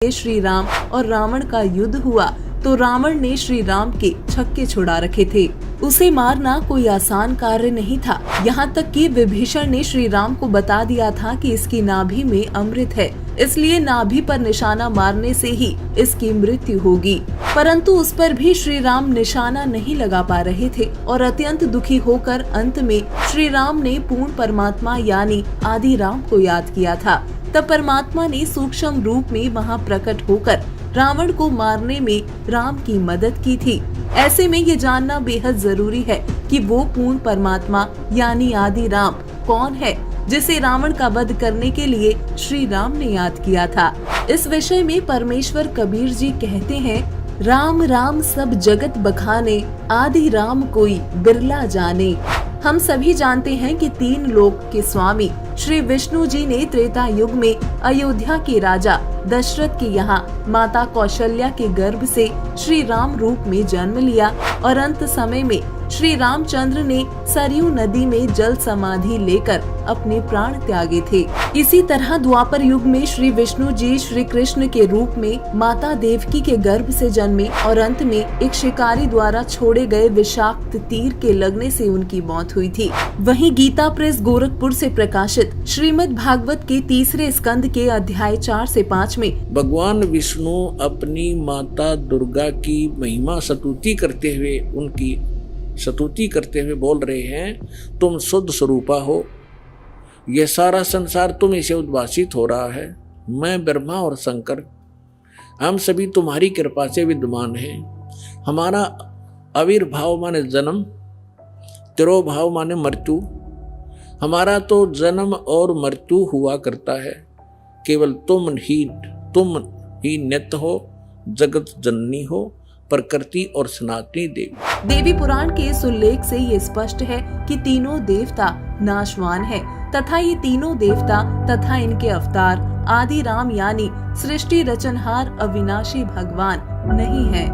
श्री राम और रावण का युद्ध हुआ तो रावण ने श्री राम के छक्के छुड़ा रखे थे। उसे मारना कोई आसान कार्य नहीं था। यहाँ तक कि विभीषण ने श्री राम को बता दिया था कि इसकी नाभि में अमृत है, इसलिए नाभि पर निशाना मारने से ही इसकी मृत्यु होगी। परंतु उस पर भी श्री राम निशाना नहीं लगा पा रहे थे और अत्यंत दुखी होकर अंत में श्री राम ने पूर्ण परमात्मा यानी आदि राम को याद किया था। तब परमात्मा ने सूक्ष्म रूप में वहां प्रकट होकर रावण को मारने में राम की मदद की थी। ऐसे में ये जानना बेहद जरूरी है कि वो पूर्ण परमात्मा यानी आदि राम कौन है, जिसे रावण का वध करने के लिए श्री राम ने याद किया था। इस विषय में परमेश्वर कबीर जी कहते हैं, राम राम सब जगत बखाने, आदि राम कोई बिरला जाने। हम सभी जानते हैं कि तीन लोक के स्वामी श्री विष्णु जी ने त्रेता युग में अयोध्या के राजा दशरथ के यहाँ माता कौशल्या के गर्भ से श्री राम रूप में जन्म लिया और अंत समय में श्री रामचंद्र ने सरयू नदी में जल समाधि लेकर अपने प्राण त्यागे थे। इसी तरह द्वापर युग में श्री विष्णु जी श्री कृष्ण के रूप में माता देवकी के गर्भ से जन्मे और अंत में एक शिकारी द्वारा छोड़े गए विषाक्त तीर के लगने से उनकी मौत हुई थी। वहीं गीता प्रेस गोरखपुर से प्रकाशित श्रीमद् भागवत के तीसरे स्कंद के अध्याय 4 से 5 में भगवान विष्णु अपनी माता दुर्गा की महिमा स्तुति करते हुए बोल रहे हैं, तुम शुद्ध स्वरूपा हो, यह सारा संसार तुम से उद्भासित हो रहा है। मैं ब्रह्मा और शंकर हम सभी तुम्हारी कृपा से विद्यमान हैं। हमारा आविर्भाव माने जन्म, तिरोभाव माने मृत्यु। हमारा तो जन्म और मृत्यु हुआ करता है, केवल तुम ही नित्य हो, जगत जननी हो, प्रकृति और सनातनी देवी। देवी पुराण के इस उल्लेख से ये स्पष्ट है कि तीनों देवता नाशवान है तथा ये तीनों देवता तथा इनके अवतार आदि राम यानी सृष्टि रचनहार अविनाशी भगवान नहीं है।